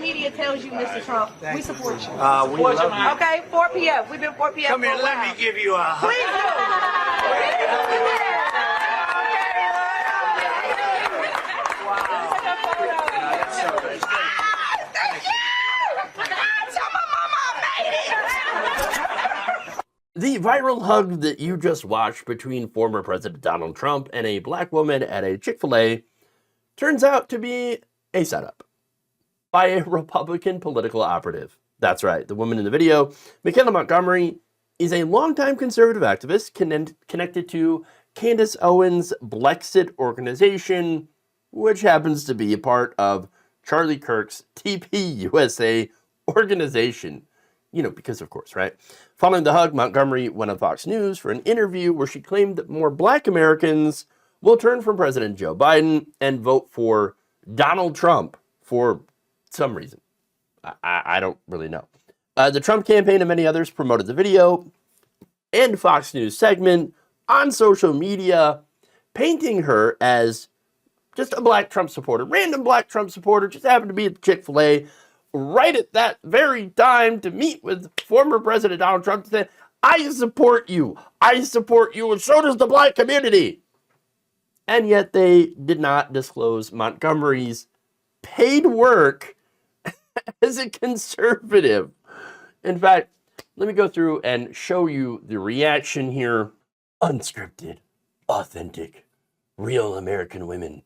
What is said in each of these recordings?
media tells you, Mr. Trump, we support you. We love you. Okay, 4 p.m. We've been 4 p.m. Come here, let me give you a hug. Please The viral hug that you just watched between former President Donald Trump and a black woman at a Chick-fil-A turns out to be a setup by a Republican political operative. That's right, the woman in the video, Michaelah Montgomery, is a longtime conservative activist connected to Candace Owens' Blexit organization, which happens to be a part of Charlie Kirk's TPUSA organization. You know, because of course, right? Following the hug, Montgomery went on Fox News for an interview where she claimed that more black Americans will turn from President Joe Biden and vote for Donald Trump for some reason. I don't really know. The Trump campaign and many others promoted the video and Fox News segment on social media, painting her as just a black Trump supporter, random black Trump supporter, just happened to be at Chick-fil-A right at that very time to meet with former President Donald Trump to say, I support you, and so does the black community. And yet they did not disclose Montgomery's paid work as a conservative. In fact, let me go through and show you the reaction here. Unscripted, authentic, real American women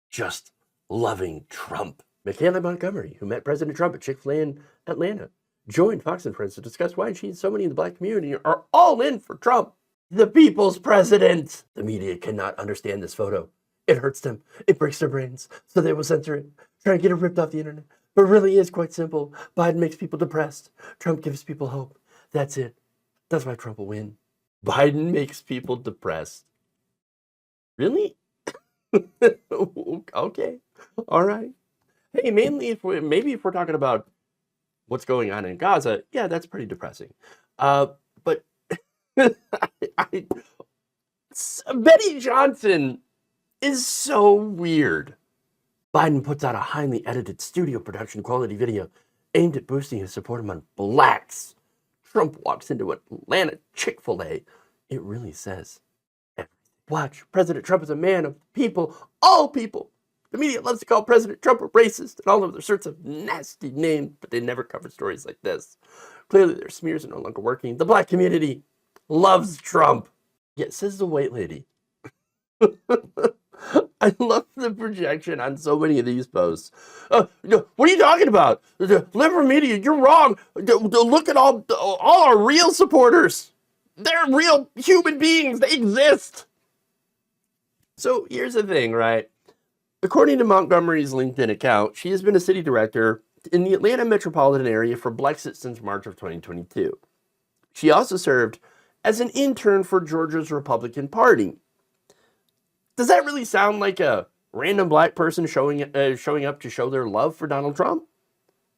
just loving Trump. Michaelah Montgomery, who met President Trump at Chick-fil-A in Atlanta, joined Fox and Friends to discuss why she and so many in the black community are all in for Trump, the people's president. The media cannot understand this photo. It hurts them. It breaks their brains, so they will censor it, try to get it ripped off the internet. But it really is quite simple. Biden makes people depressed. Trump gives people hope. That's it. That's why Trump will win. Biden makes people depressed. Really? Okay. All right. Hey, mainly if we're talking about what's going on in Gaza, yeah, that's pretty depressing. But Betty Johnson is so weird. Biden puts out a highly edited studio production quality video aimed at boosting his support among blacks. Trump walks into Atlanta Chick-fil-A. It really says everything. Watch, President Trump is a man of people, all people. The media loves to call President Trump a racist and all of their sorts of nasty names, but they never cover stories like this. Clearly, their smears are no longer working. The black community loves Trump. Yet, says the white lady. I love the projection on so many of these posts. What are you talking about? The liberal media, you're wrong. Look at all our real supporters. They're real human beings. They exist. So here's the thing, right? According to Montgomery's LinkedIn account, she has been a city director in the Atlanta metropolitan area for Blexit since March of 2022. She also served as an intern for Georgia's Republican Party. Does that really sound like a random black person showing up to show their love for Donald Trump?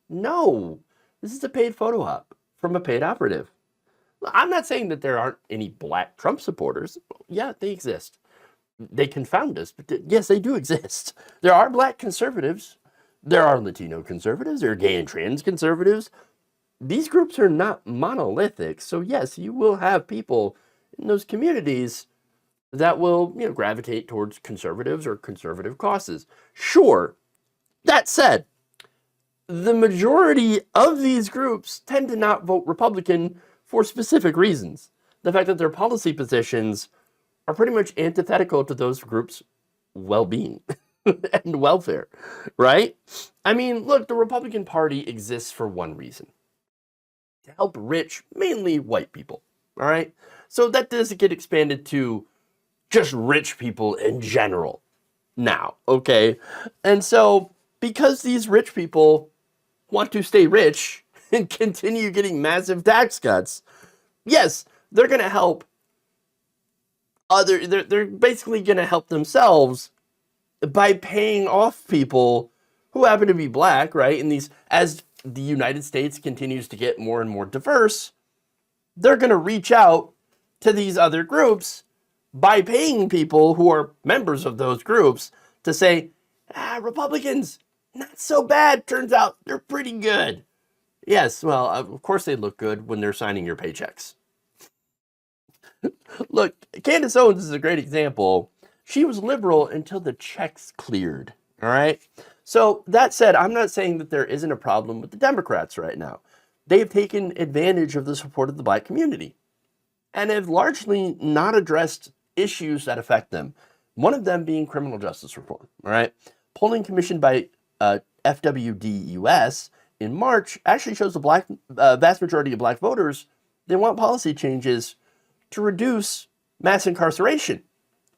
No. This is a paid photo op from a paid operative. I'm not saying that there aren't any black Trump supporters. Yeah, they exist. They confound us, but yes, they do exist. There are black conservatives. There are Latino conservatives. There are gay and trans conservatives. These groups are not monolithic. So yes, you will have people in those communities that will, gravitate towards conservatives or conservative causes. Sure. That said, the majority of these groups tend to not vote Republican for specific reasons. The fact that their policy positions are pretty much antithetical to those groups' well-being and welfare, right? I mean, look, the Republican Party exists for one reason: to help rich, mainly white people, all right? So that doesn't get expanded to just rich people in general now, okay? And so because these rich people want to stay rich and continue getting massive tax cuts, yes, they're going to help they're basically going to help themselves by paying off people who happen to be black, right? And these, as the United States continues to get more and more diverse, they're going to reach out to these other groups by paying people who are members of those groups to say, Republicans, Not so bad. Turns out they're pretty good. Yes, well, of course they look good when they're signing your paychecks. Look, Candace Owens is a great example. She was liberal until the checks cleared, all right? So that said, I'm not saying that there isn't a problem with the Democrats right now. They've taken advantage of the support of the black community and have largely not addressed issues that affect them. One of them being criminal justice reform, all right? Polling commissioned by FWD-US in March actually shows the vast majority of black voters, they want policy changes to reduce mass incarceration,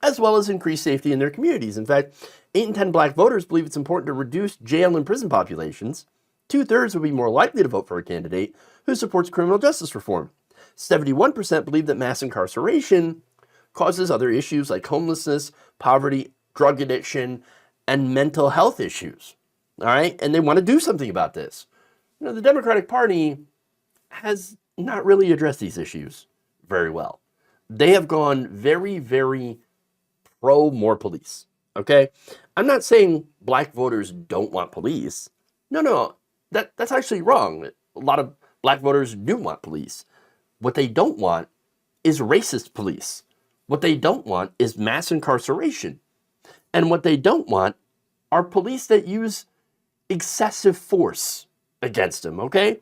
as well as increase safety in their communities. In fact, 8 in 10 black voters believe it's important to reduce jail and prison populations. 2/3 would be more likely to vote for a candidate who supports criminal justice reform. 71% believe that mass incarceration causes other issues like homelessness, poverty, drug addiction, and mental health issues. All right? And they want to do something about this. You know, the Democratic Party has not really addressed these issues very well. They have gone very, very pro more police. Okay? I'm not saying black voters don't want police. No. That's actually wrong. A lot of black voters do want police. What they don't want is racist police. What they don't want is mass incarceration. And what they don't want are police that use excessive force against them, okay?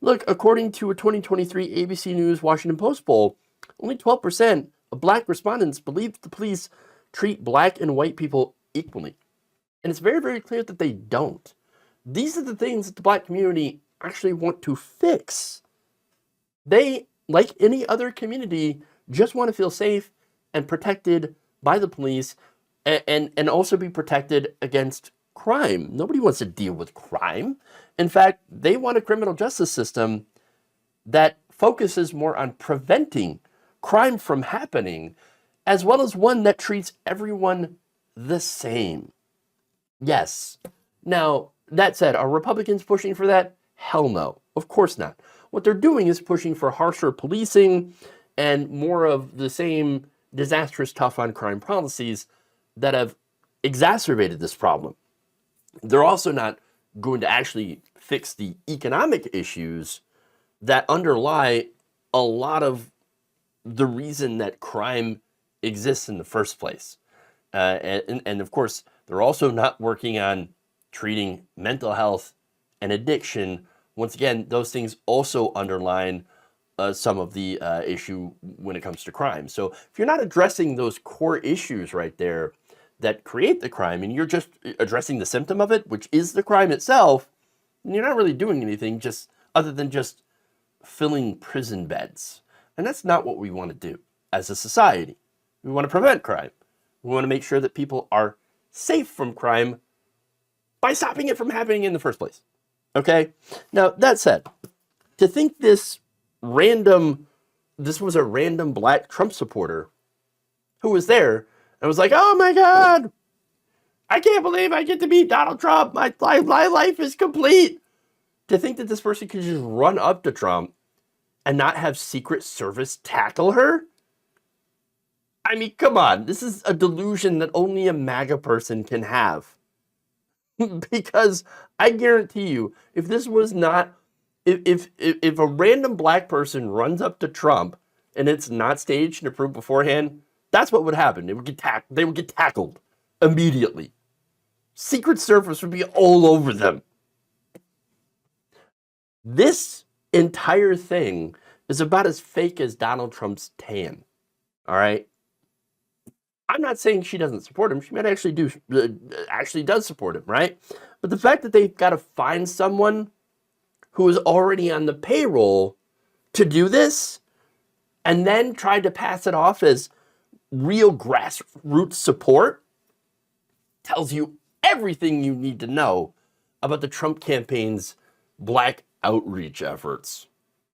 Look, according to a 2023 ABC News Washington Post poll, only 12% of black respondents believe the police treat black and white people equally. And it's very, very clear that they don't. These are the things that the black community actually want to fix. They, like any other community, just want to feel safe and protected by the police and also be protected against crime. Nobody wants to deal with crime. In fact, they want a criminal justice system that focuses more on preventing crime from happening, as well as one that treats everyone the same. Yes. Now, that said, are Republicans pushing for that? Hell no. Of course not. What they're doing is pushing for harsher policing and more of the same disastrous tough on crime policies that have exacerbated this problem. They're also not going to actually fix the economic issues that underlie a lot of the reason that crime exists in the first place. And of course, they're also not working on treating mental health and addiction. Once again, those things also underline some of the issue when it comes to crime. So if you're not addressing those core issues right there that create the crime, and you're just addressing the symptom of it, which is the crime itself, you're not really doing anything just other than just filling prison beds. And that's not what we want to do as a society. We want to prevent crime. We want to make sure that people are safe from crime by stopping it from happening in the first place. Okay? Now, that said, to think this was a random black Trump supporter who was there and was like, oh my God, I can't believe I get to meet Donald Trump. My life is complete. To think that this person could just run up to Trump and not have Secret Service tackle her? I mean, come on. This is a delusion that only a MAGA person can have. Because I guarantee you, if this was not, if a random black person runs up to Trump and it's not staged and approved beforehand, that's what would happen. They would get tackled immediately. Secret Service would be all over them. This entire thing is about as fake as Donald Trump's tan. All right? I'm not saying she doesn't support him. She might actually does support him, right? But the fact that they've got to find someone who is already on the payroll to do this and then try to pass it off as real grassroots support tells you everything you need to know about the Trump campaign's black outreach efforts.